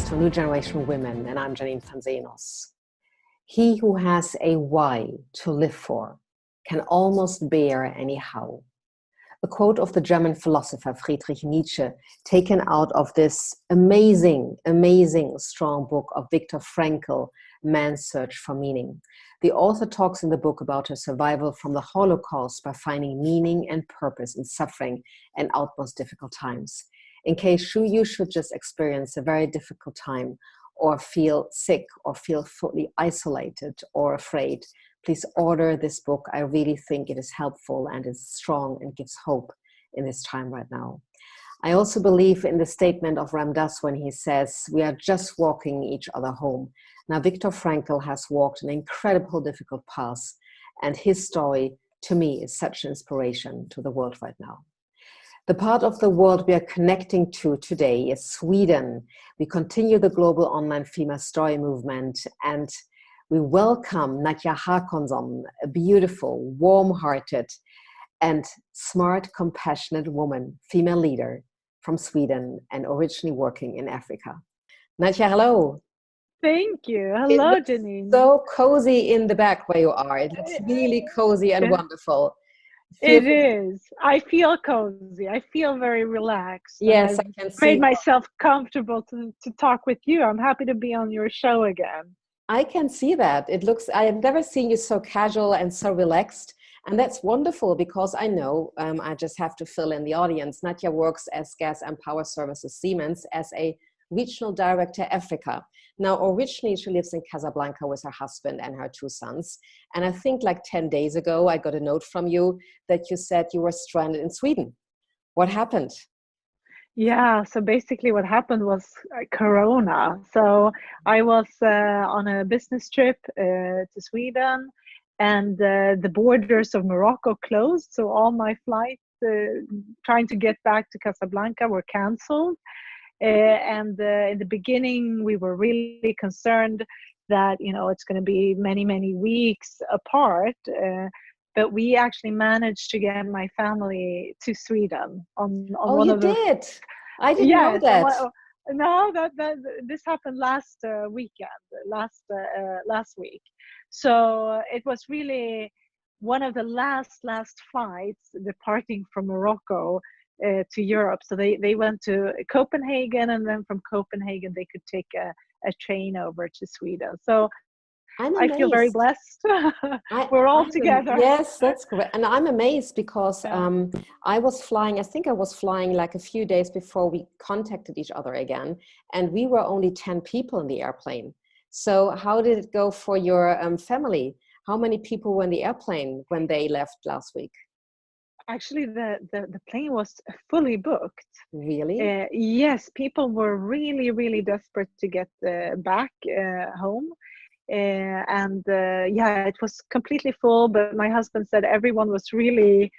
to a new generation of women, and I'm Janine van Zenos. He who has a why to live for can almost bear anyhow. A quote of the German philosopher Friedrich Nietzsche, taken out of this amazing, strong book of Victor Frankl, Man's Search for Meaning. The author talks in the book about her survival from the Holocaust by finding meaning and purpose in suffering and utmost difficult times. In case you should just experience a very difficult time, or feel sick, or feel fully isolated or afraid, please order this book. I really think it is helpful and is strong and gives hope in this time right now. I also believe in the statement of Ram Dass when he says, we are just walking each other home. Now, Victor Frankl has walked an incredible, difficult path, and his story, to me, is such an inspiration to the world right now. The part of the world we are connecting to today is Sweden. We continue the global online female story movement, and we welcome Nadja Håkansson, a beautiful, warm-hearted, and smart, compassionate woman, female leader from Sweden and originally working in Africa. Nadja, hello. Thank you. Hello, Janine. So cozy in the back where you are. It looks really cozy and wonderful. It is. I feel cozy. I feel very relaxed. Yes, I can see. Made myself comfortable to talk with you. I'm happy to be on your show again. I can see that. It looks, I have never seen you so casual and so relaxed. And that's wonderful because I know, I just have to fill in the audience. Nadja works as Gas and Power Services Siemens as a Regional Director Africa. Now, originally she lives in Casablanca with her husband and her 2 sons. And I think like 10 days ago, I got a note from you that you said you were stranded in Sweden. What happened? Yeah, so basically what happened was Corona. So I was on a business trip to Sweden, and the borders of Morocco closed. So all my flights trying to get back to Casablanca were canceled. And in the beginning, we were really concerned that, it's going to be many, many weeks apart. But we actually managed to get my family to Sweden on one of the... Oh, you did? I didn't know that. No, this happened last weekend, last week. So it was really one of the last flights departing from Morocco to Europe. So they went to Copenhagen, and then from Copenhagen they could take a train over to Sweden. So I feel very blessed. We're all together. Yes, that's correct. And I'm amazed because I think I was flying like a few days before we contacted each other again, and we were only 10 people in the airplane. So how did it go for your family? How many people were in the airplane when they left last week? Actually, the plane was fully booked. Really? Yes, people were really, really desperate to get back home. It was completely full, but my husband said everyone was really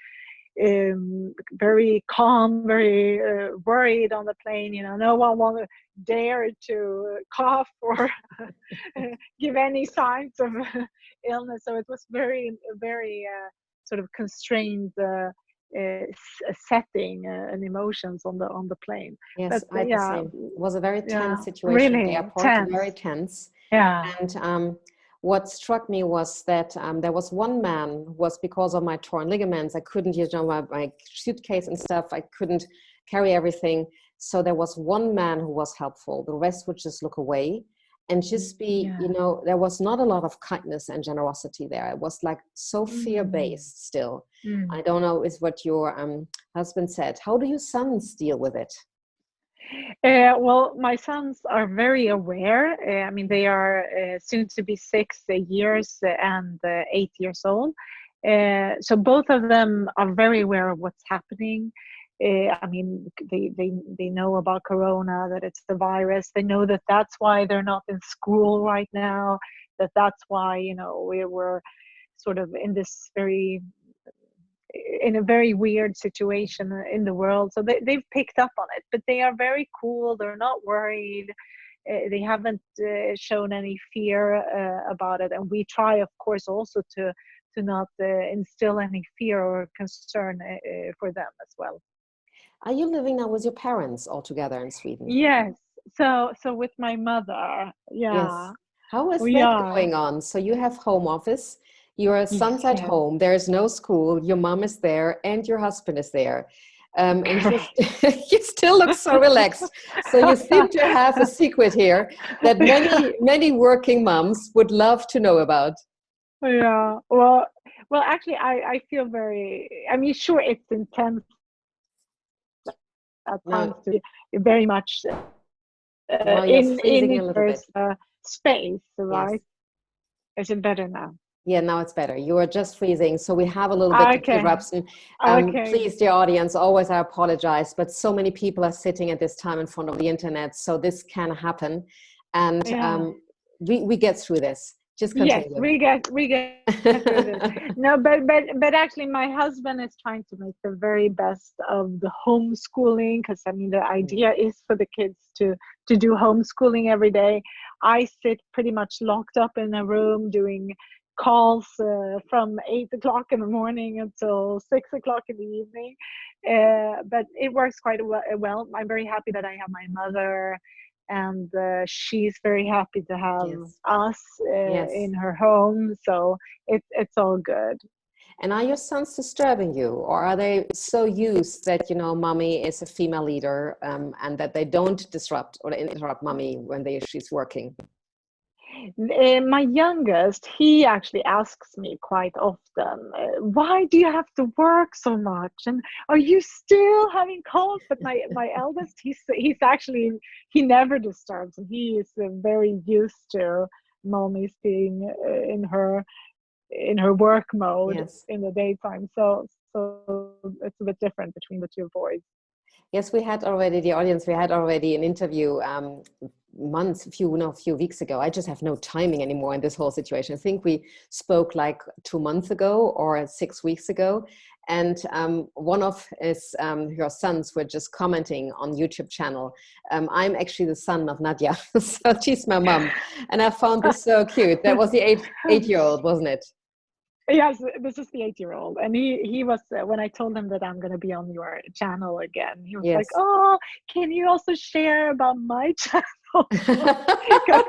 very calm, very worried on the plane. No one dared to cough or give any signs of illness. So it was very sort of constrained setting and emotions on the plane. Yes, but, it was a very tense situation really at the airport, tense. Very tense. Yeah. And what struck me was that there was one man who was, because of my torn ligaments, I couldn't use my suitcase and stuff, I couldn't carry everything. So there was one man who was helpful. The rest would just look away and just be, there was not a lot of kindness and generosity there. It was like so fear-based still. I don't know, is what your husband said. How do your sons deal with it? Well, my sons are very aware. They are soon to be 6 years and 8 years old. So both of them are very aware of what's happening. They know about Corona, that it's the virus. They know that that's why they're not in school right now, that's why, we were sort of in a very weird situation in the world. So they've picked up on it, but they are very cool. They're not worried. They haven't shown any fear about it. And we try, of course, also to not instill any fear or concern for them as well. Are you living now with your parents all together in Sweden? Yes. So with my mother, Yes. yeah, How is we that are. going on? So you have home office, your son's at Yes, home, there's no school, your mom is there, and your husband is there. And you, correct. you still look so relaxed. So you seem to have a secret here that many working moms would love to know about. Yeah. Well, actually, I feel very. I mean, sure, it's intense at times Now, to be very much now you're in freezing a each little bit. other's space, Yes. right? Is it better now? Yeah, now it's better. You are just freezing. So we have a little bit of Okay. interruption. Okay. Please, dear audience, always I apologize, but so many people are sitting at this time in front of the internet. So this can happen. And Yeah. we get through this. Just Yes, continue. we get through this. No, but actually, my husband is trying to make the very best of the homeschooling, because I mean the idea is for the kids to do homeschooling every day. I sit pretty much locked up in a room doing calls from 8 o'clock in the morning until 6 o'clock in the evening. But it works quite well. I'm very happy that I have my mother, and she's very happy to have Yes. us Yes. in her home, so it's all good. And are your sons disturbing you, or are they so used that, mommy is a female leader, and that they don't disrupt or interrupt mommy when she's working? My youngest, he actually asks me quite often, why do you have to work so much, and are you still having calls? But my eldest, he's actually, he never disturbs, and he is very used to mommy's being in her work mode Yes. in the daytime. So it's a bit different between the two boys. Yes, we had already, the audience, we had already an interview a few weeks ago. I just have no timing anymore in this whole situation. I think we spoke like 2 months ago or 6 weeks ago. And one of your sons were just commenting on YouTube channel. I'm actually the son of Nadia, so she's my mom. And I found this so cute. That was the eight-year-old, wasn't it? Yes, this is the 8-year-old, and he was when I told him that I'm going to be on your channel again, he was like, Yes. "Oh, can you also share about my channel?"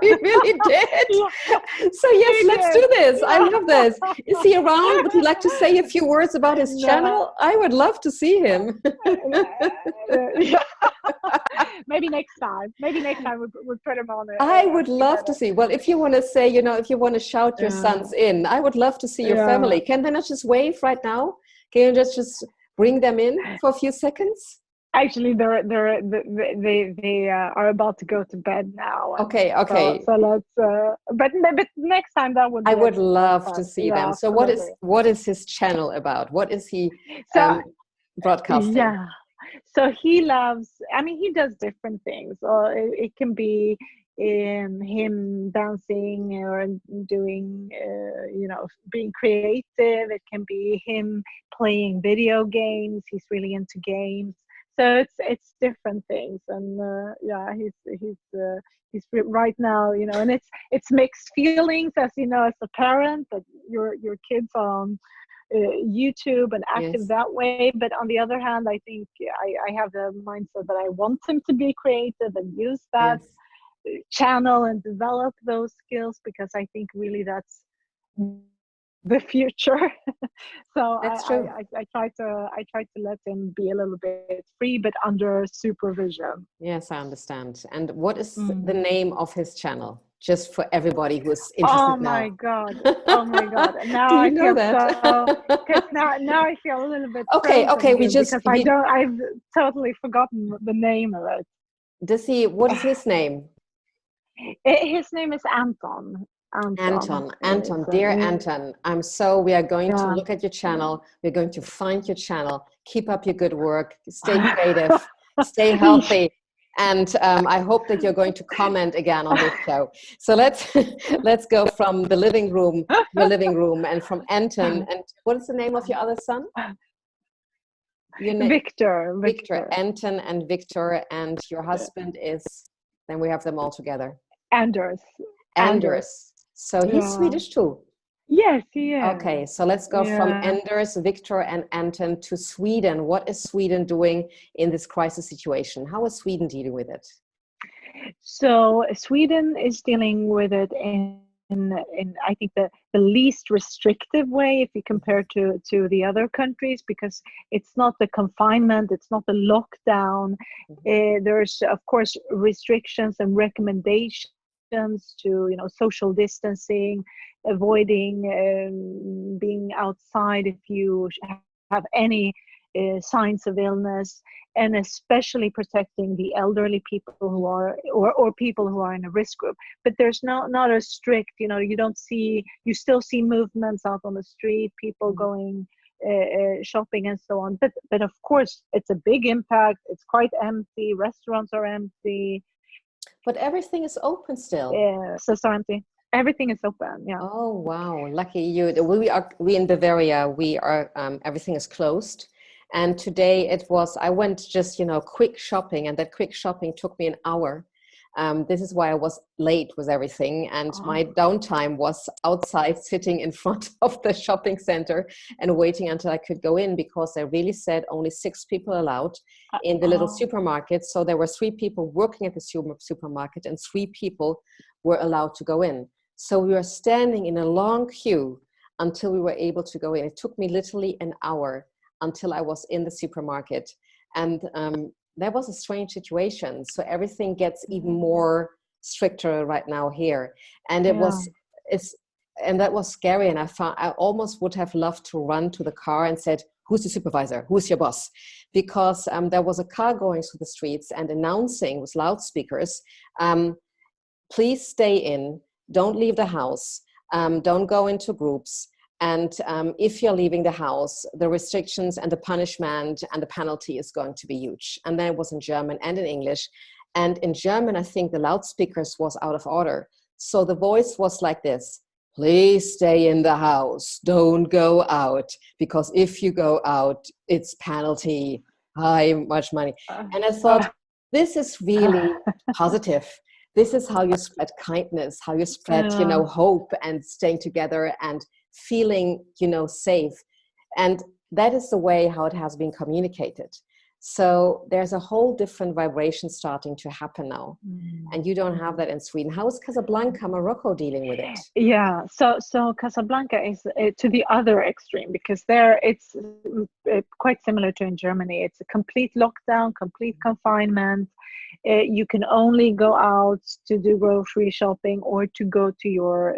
We really did. Yeah, So yes, he let's did. do this. I Yeah. love this. Is he around? Would you like to say a few words about his No. channel? I would love to see him. Yeah. Maybe next time. Maybe next time we put him on I would love to together. see. Well, if you want to say, if you want to shout your Yeah. sons in, I would love to see your Yeah. family. Can they not just wave right now? Can you just bring them in for a few seconds? Actually, they are about to go to bed now, and Okay, okay. so let's. But next time that would I be would actually love to fun. see them. Yeah, So absolutely. what is his channel about? What is he So broadcasting? yeah, so he loves. I mean, he does different things. Or it can be him dancing or doing, being creative. It can be him playing video games. He's really into games. So it's different things, and yeah, he's right now, and it's mixed feelings, as you know, as a parent, that your kids are on YouTube and active Yes, that way. But on the other hand, I think I have the mindset that I want him to be creative and use that yes. channel and develop those skills, because I think really that's the future. So That's true. I try to let him be a little bit free, but under supervision. Yes, I understand. And what is the Mm. name of his channel? Just for everybody who's Oh interested my now. God. Oh my God. And now Do you I know feel that? so, because now I feel a little bit Okay, okay. frozen here, because I've totally forgotten the name of it. what is his name? His name is Anton. Anton. Anton, It's, dear Anton, we are going to yeah. look at your channel. We're going to find your channel. Keep up your good work. Stay creative. Stay healthy. And I hope that you're going to comment again on this show. So let's go from the living room to the living room, and from Anton. And what is the name of your other son? Victor. Victor, Anton and Victor, and your husband is, then we have them all together. Anders. Anders. So he's Yeah. Swedish too. Yes, he is. Okay, so let's go from Yeah. Anders, Victor, and Anton to Sweden. What is Sweden doing in this crisis situation? How is Sweden dealing with it? So Sweden is dealing with it in I think the least restrictive way if you compare to the other countries, because it's not the confinement, it's not the lockdown. There's of course restrictions and recommendations to, you know, social distancing, avoiding being outside if you have any signs of illness, and especially protecting the elderly people who are or people who are in a risk group. But there's not a strict, you know, you still see movements out on the street, people going shopping and so on, but of course it's a big impact. It's quite empty, restaurants are empty, But everything is open still. stores are empty, everything is open. Yeah. Oh, wow. Lucky you. We in Bavaria, we are, everything is closed. And today I went just, quick shopping, and that quick shopping took me an hour. This is why I was late with everything. And my downtime was outside sitting in front of the shopping center and waiting until I could go in, because they really said only 6 people allowed in the little supermarket. So there were 3 people working at the supermarket and 3 people were allowed to go in. So we were standing in a long queue until we were able to go in. It took me literally an hour until I was in the supermarket. And that was a strange situation. So everything gets even more stricter right now here. And that was scary. And I almost would have loved to run to the car and said, "Who's the supervisor? Who's your boss?" Because there was a car going through the streets and announcing with loudspeakers, "Please stay in. Don't leave the house. Don't go into groups. And if you're leaving the house, the restrictions and the punishment and the penalty is going to be huge." And then it was in German and in English. And in German, I think the loudspeakers was out of order. So the voice was like this: "Please stay in the house. Don't go out. Because if you go out, it's penalty, much money." And I thought, this is really positive. This is how you spread kindness, how you spread, hope and staying together and feeling, safe. And that is the way how it has been communicated. So there's a whole different vibration starting to happen now. And you don't have that in Sweden. How is Casablanca, Morocco dealing with it? Yeah, so Casablanca is to the other extreme, because there it's quite similar to in Germany. It's a complete lockdown, complete confinement. You can only go out to do grocery shopping or to go to your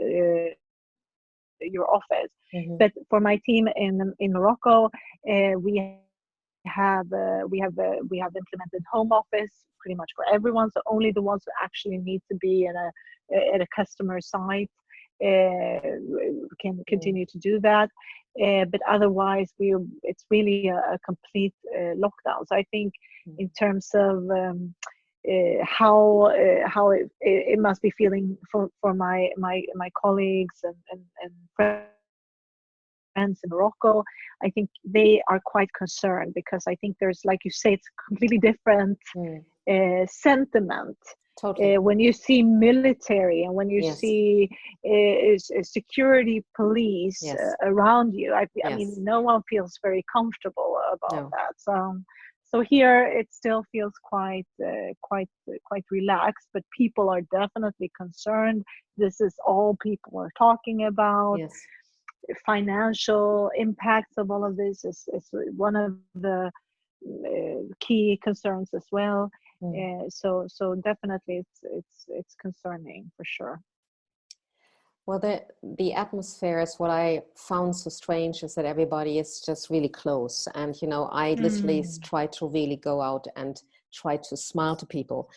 office. But for my team in Morocco, we have implemented home office pretty much for everyone. So only the ones who actually need to be at a customer site can continue to do that. But otherwise, it's really a complete lockdown. So I think in terms of how it must be feeling for my colleagues and friends in Morocco, I think they are quite concerned, because I think there's, like you say, it's completely different sentiment. Totally. When you see military and when you see security police around you, I mean, no one feels very comfortable about that. So here it still feels quite relaxed, but people are definitely concerned. This is all people are talking about. Financial impacts of all of this is one of the key concerns as well. So definitely it's concerning for sure. Well, the atmosphere is what I found so strange, is that everybody is just really close. And, I literally try to really go out and try to smile to people.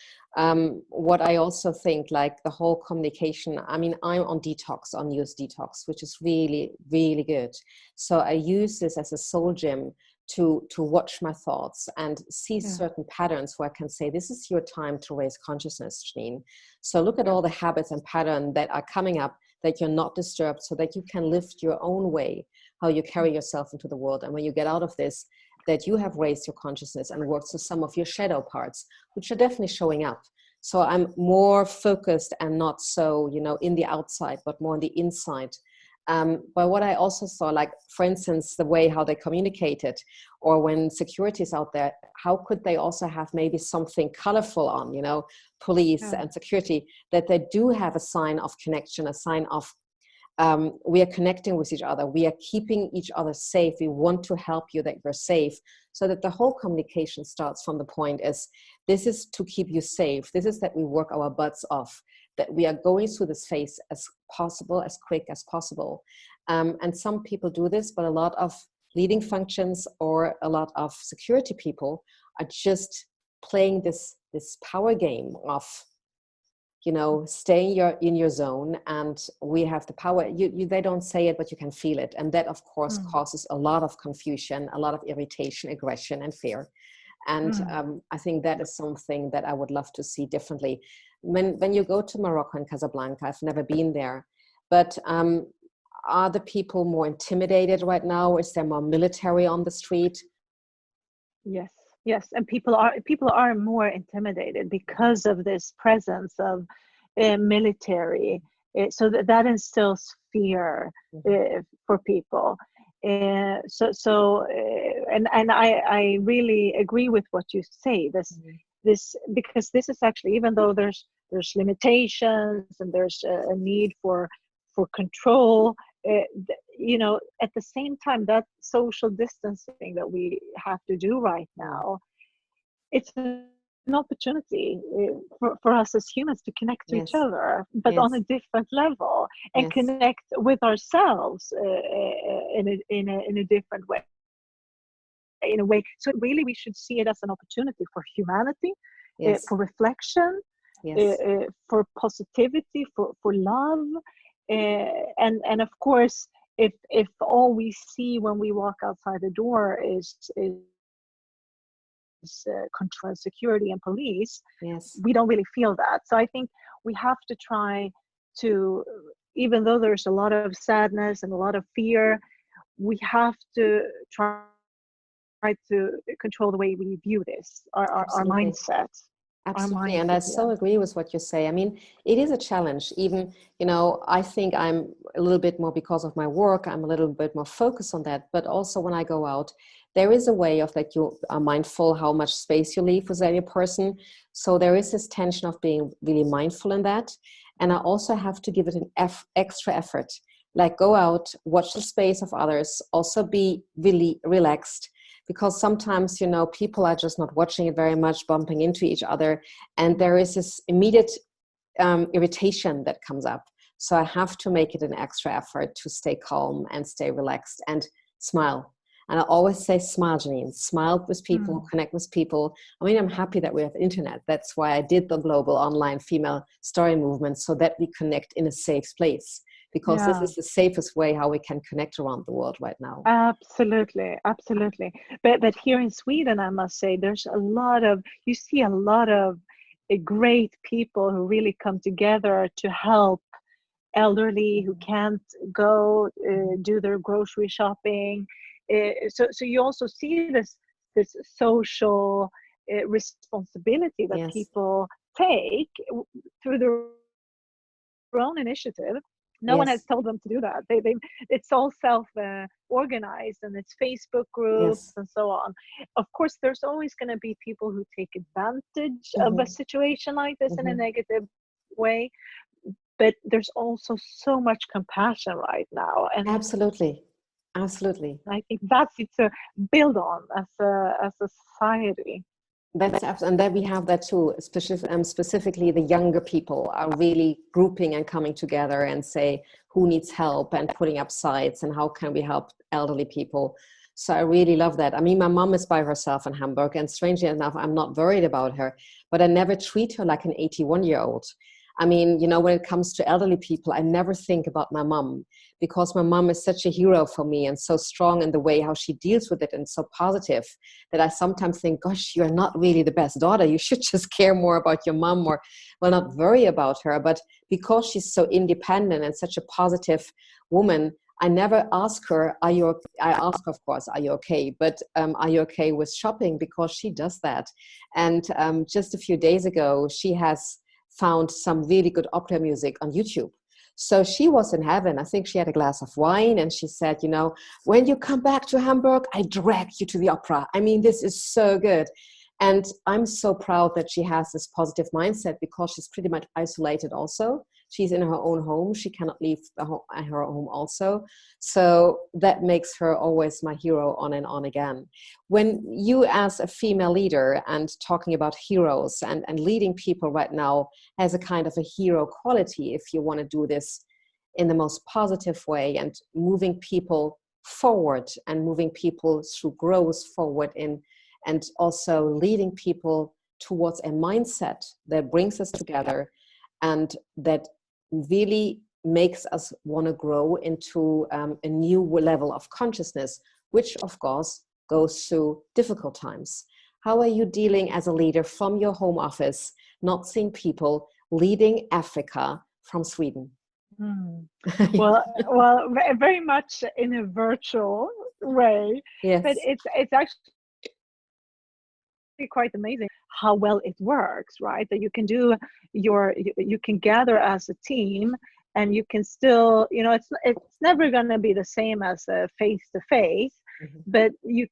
What I also think, like the whole communication, I mean, I'm on news detox, which is really, really good. So I use this as a soul gym to watch my thoughts and see certain patterns where I can say, this is your time to raise consciousness, Janine. So look at all the habits and patterns that are coming up, that you're not disturbed, so that you can lift your own way, how you carry yourself into the world. And when you get out of this, that you have raised your consciousness and worked through some of your shadow parts, which are definitely showing up. So I'm more focused and not so, in the outside, but more on the inside. But what I also saw, like, for instance, the way how they communicated, or when security is out there, how could they also have maybe something colorful on, you know, police and security, that they do have a sign of connection, a sign of we are connecting with each other. We are keeping each other safe. We want to help you that you're safe. So that the whole communication starts from the point is, this is to keep you safe. This is that we work our butts off, that we are going through this phase as possible, as quick as possible. And some people do this, but a lot of leading functions or a lot of security people are just playing this power game of, you know, stay in your zone, and we have the power. They don't say it, but you can feel it. And that, of course, causes a lot of confusion, a lot of irritation, aggression, and fear. And I think that is something that I would love to see differently. When you go to Morocco and Casablanca, I've never been there, but are the people more intimidated right now? Is there more military on the street? Yes, and people are more intimidated because of this presence of military. So that instills fear for people. And I really agree with what you say. This because this is actually, even though there's limitations and there's a need for control, you know, at the same time, that social distancing that we have to do right now, it's an opportunity for us as humans to connect to each other, but on a different level, and connect with ourselves in a different way. In a way, so really, we should see it as an opportunity for humanity, for reflection, for positivity, for love. And of course, if all we see when we walk outside the door is control, security, and police, we don't really feel that. So I think we have to try to, even though there's a lot of sadness and a lot of fear, we have to try to control the way we view this, our mindset. Absolutely. And I so agree with what you say. I mean, it is a challenge. Even, you know, I think I'm a little bit more, because of my work, I'm a little bit more focused on that. But also when I go out, there is a way of that you are mindful how much space you leave with any person. So there is this tension of being really mindful in that. And I also have to give it an extra effort. Like, go out, watch the space of others, also be really relaxed. Because sometimes, you know, people are just not watching it very much, bumping into each other. And there is this immediate irritation that comes up. So I have to make it an extra effort to stay calm and stay relaxed and smile. And I always say, smile, Janine, smile with people, connect with people. I mean, I'm happy that we have internet. That's why I did the global online female story movement, so that we connect in a safe place. Because this is the safest way how we can connect around the world right now. Absolutely. But here in Sweden, I must say, you see a lot of great people who really come together to help elderly who can't go do their grocery shopping. So you also see this social responsibility that people take through their own initiative. No one has told them to do that. It's all self-organized, and it's Facebook groups and so on. Of course, there's always going to be people who take advantage of a situation like this in a negative way. But there's also so much compassion right now. And Absolutely. I think that's it to build on as a society. And then we have that too. Specifically, the younger people are really grouping and coming together and say who needs help, and putting up sites and how can we help elderly people. So I really love that. I mean, my mom is by herself in Hamburg, and strangely enough, I'm not worried about her, but I never treat her like an 81-year-old. I mean, you know, when it comes to elderly people, I never think about my mom, because my mom is such a hero for me and so strong in the way how she deals with it, and so positive, that I sometimes think, gosh, you're not really the best daughter. You should just care more about your mom, or, well, not worry about her. But because she's so independent and such a positive woman, I never ask her, I ask, of course, are you okay? But are you okay with shopping? Because she does that. And just a few days ago, she has found some really good opera music on YouTube. So she was in heaven. I think she had a glass of wine and she said, you know, when you come back to Hamburg, I drag you to the opera. I mean, this is so good. And I'm so proud that she has this positive mindset, because she's pretty much isolated also. She's in her own home. She cannot leave her home also. So that makes her always my hero on and on again. When you, as a female leader, and talking about heroes and leading people right now as a kind of a hero quality, if you want to do this in the most positive way and moving people forward and moving people through growth forward and also leading people towards a mindset that brings us together and that really makes us want to grow into a new level of consciousness, which of course goes through difficult times. How are you dealing as a leader from your home office, not seeing people, leading Africa from Sweden? Well, very much in a virtual way, Yes. but it's actually quite amazing how well it works, right? That you can do you can gather as a team, and you can still, you know, it's never going to be the same as a face to face, but you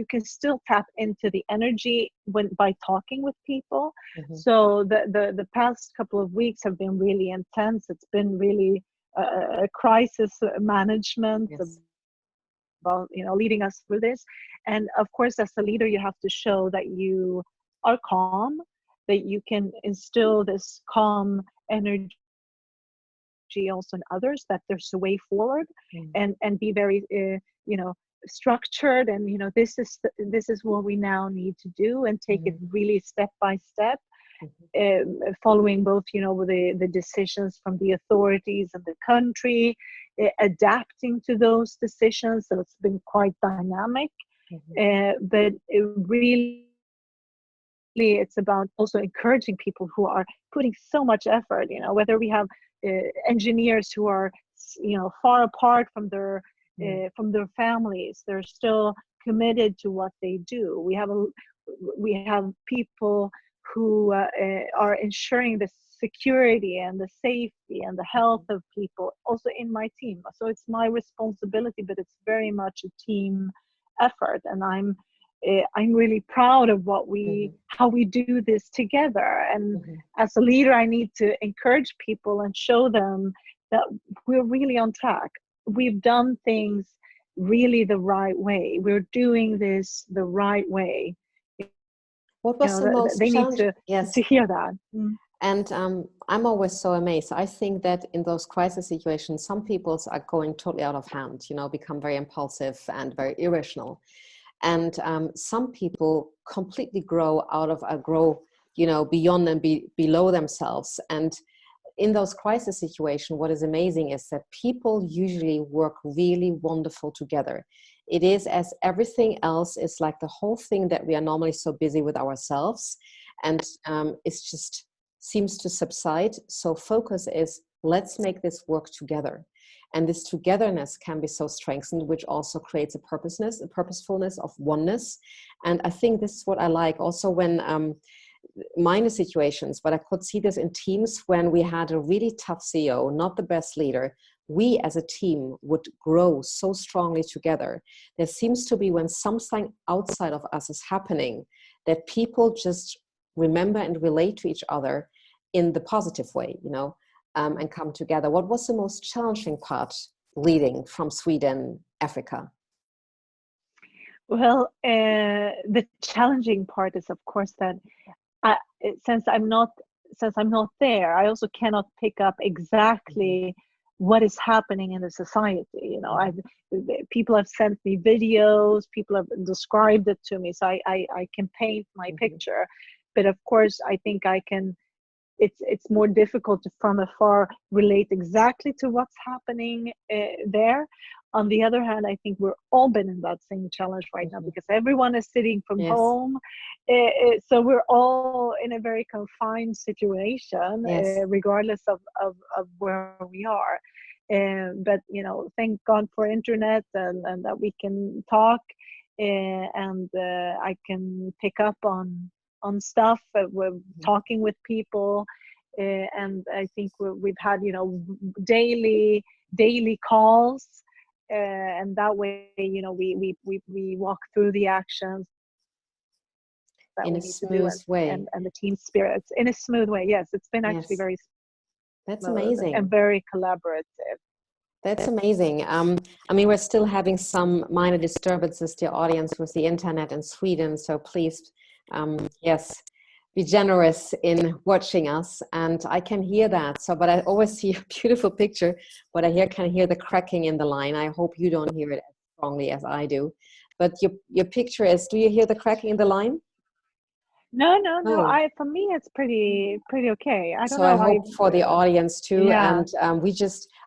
can still tap into the energy by talking with people. So the past couple of weeks have been really intense. It's been really a crisis management. Yes. About, you know, leading us through this. And of course, as a leader, you have to show that you are calm, that you can instill this calm energy also in others, that there's a way forward, and be very you know, structured, and you know, this is what we now need to do, and take it really step by step, following both, you know, the decisions from the authorities and the country, adapting to those decisions. So it's been quite dynamic, but it really, it's about also encouraging people who are putting so much effort, you know, whether we have engineers who are, you know, far apart from their families, they're still committed to what they do. We have people who are ensuring the security and the safety and the health of people also in my team. So it's my responsibility, but it's very much a team effort, and I'm really proud of how we do this together. And as a leader, I need to encourage people and show them that we're really on track. We've done things really the right way. We're doing this the right way. What was the most they need challenging? Yes. to hear that. And I'm always so amazed. I think that in those crisis situations, some people are going totally out of hand, you know, become very impulsive and very irrational. And some people completely grow, you know, beyond and below themselves. And in those crisis situations, what is amazing is that people usually work really wonderful together. It is as everything else is like the whole thing that we are normally so busy with ourselves, and it's just seems to subside. So focus is, let's make this work together. And this togetherness can be so strengthened, which also creates a purposefulness of oneness. And I think this is what I like also when minor situations, but I could see this in teams when we had a really tough CEO, not the best leader. We as a team would grow so strongly together. There seems to be, when something outside of us is happening, that people just remember and relate to each other in the positive way, you know, and come together. What was the most challenging part leading from Sweden, Africa? Well, the challenging part is, of course, that since I'm not there, I also cannot pick up exactly what is happening in the society. You know, people have sent me videos, people have described it to me, so I can paint my picture. But of course, I think I can. It's more difficult to from afar relate exactly to what's happening there. On the other hand, I think we're all been in that same challenge right now, because everyone is sitting from home. So we're all in a very confined situation, regardless of where we are. But, you know, thank God for internet and that we can talk, and I can pick up on stuff. We're talking with people. and I think we've had, you know, daily calls, and that way, you know, we walk through the actions that In we a need to do, smooth way. and the team spirits in a smooth way. Yes, it's been actually Yes, very that's smooth and amazing. very collaborative. That's amazing. I mean, we're still having some minor disturbances, the audience, with the internet in Sweden. So please, yes, be generous in watching us. And I can hear that. So, but I always see a beautiful picture, but can hear the cracking in the line. I hope you don't hear it as strongly as I do. But your picture is, do you hear the cracking in the line? No. No. For me, it's pretty okay. I don't So I know. hope for the audience too. Yeah, And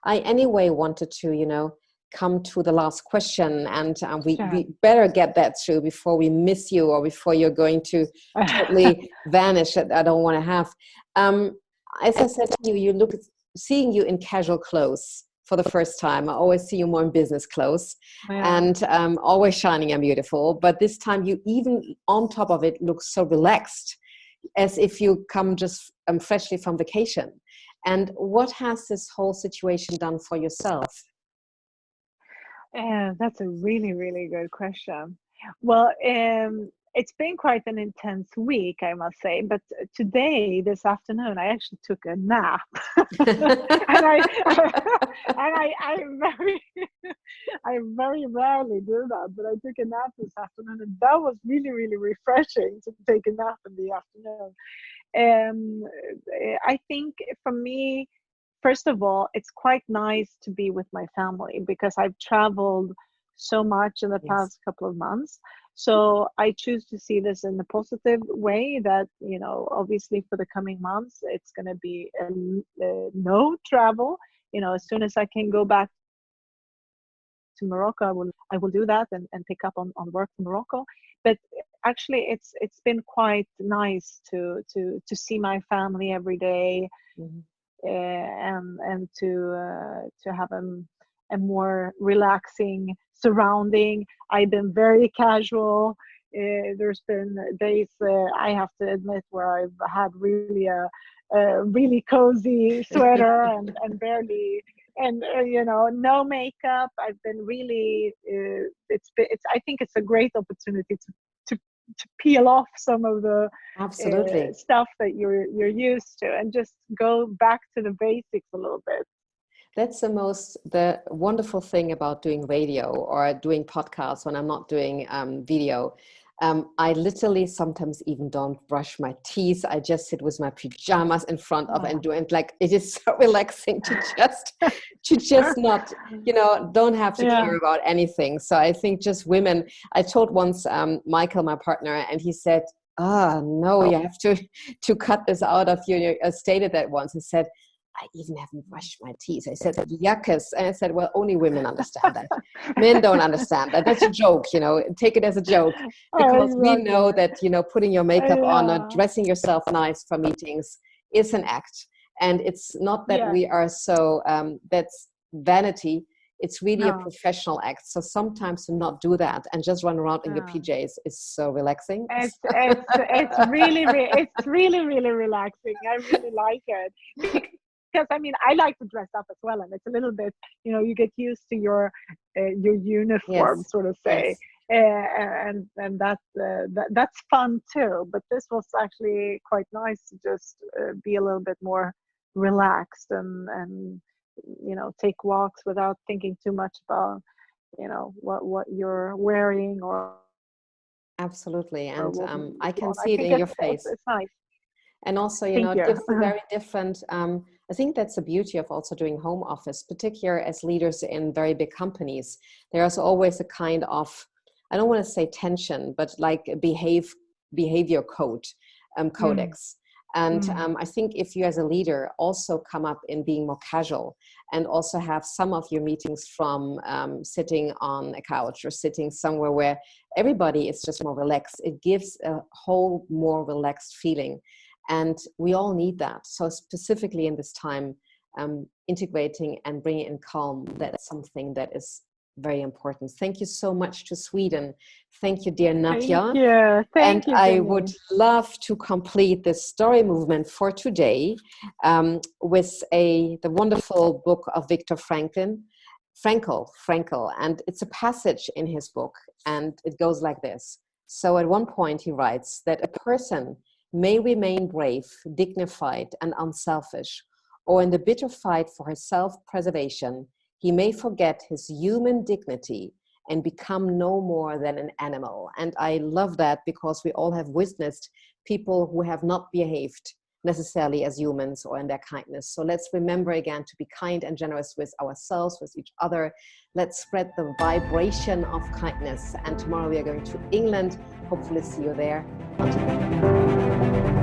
I anyway wanted to, you know, come to the last question, and sure. we better get that through before we miss you or before you're going to totally vanish. That I don't want to have. Um, as I said to you, seeing you in casual clothes for the first time. I always see you more in business clothes, Yeah. and always shining and beautiful. But this time, you even on top of it look so relaxed, as if you come just freshly from vacation. And what has this whole situation done for yourself? That's a really good question. Well, it's been quite an intense week, I must say. But today, this afternoon, I actually took a nap, and I very I very rarely do that, but I took a nap this afternoon, and that was really refreshing to take a nap in the afternoon. Um, I think for me, first of all, it's quite nice to be with my family because I've traveled so much in the Yes. past couple of months. So I choose to see this in a positive way that, you know, obviously for the coming months, it's going to be no travel. You know, as soon as I can go back to Morocco, I will do that and pick up on work in Morocco. But actually, it's been quite nice to see my family every day, Mhm. and to have a more relaxing surrounding. I've been very casual. There's been days, I have to admit, where I've had really a really cozy sweater and barely, and you know, no makeup. I've been really it's I think it's a great opportunity to peel off some of the Absolutely. stuff that you're used to and just go back to the basics a little bit. That's the wonderful thing about doing radio or doing podcasts when I'm not doing video. I literally sometimes even don't brush my teeth. I just sit with my pajamas in front of and Oh. do it. Like, it is so relaxing to just not, you know, don't have to Yeah. care about anything. So I think just women. I told once Michael, my partner, and he said, "Ah, no, you have to cut this out of you." Stated that once. He said, I even haven't brushed my teeth. I said, yuckus. And I said, well, only women understand that. Men don't understand that. That's a joke, you know, take it as a joke, because we know Exactly. that, you know, putting your makeup on or Yeah. dressing yourself nice for meetings is an act. And it's not that Yes. we are so, that's vanity. It's really a No. professional act. So sometimes to not do that and just run around in your Yeah. PJs is so relaxing. It's really relaxing. I really like it because I mean I like to dress up as well, and it's a little bit, you know, you get used to your uniform, Yes, sort of say, yes. and that's fun too. But this was actually quite nice to just be a little bit more relaxed and you know, take walks without thinking too much about, you know, what you're wearing Absolutely. or And what I you can want. I see it think in your face. it's nice. And also, you know, Thank it you. gives a very different, I think that's the beauty of also doing home office, particularly as leaders in very big companies. There's always a kind of, I don't want to say tension, but like a behavior Mm, codex. And mm, I think if you as a leader also come up in being more casual and also have some of your meetings from sitting on a couch or sitting somewhere where everybody is just more relaxed, it gives a whole more relaxed feeling. And we all need that. So specifically in this time, integrating and bringing in calm, that's something that is Very important. Thank you so much to Sweden. Thank you, dear Thank Nadja. you. And Thank you, I would Janine. love to complete this story movement for today with the wonderful book of Victor Frankl, and it's a passage in his book, and it goes like this. So at one point he writes that a person may remain brave, dignified, and unselfish, or in the bitter fight for his self-preservation, he may forget his human dignity and become no more than an animal. And I love that, because we all have witnessed people who have not behaved necessarily as humans or in their kindness. So let's remember again to be kind and generous with ourselves, with each other. Let's spread the vibration of kindness. And tomorrow we are going to England. Hopefully see you there. Until then.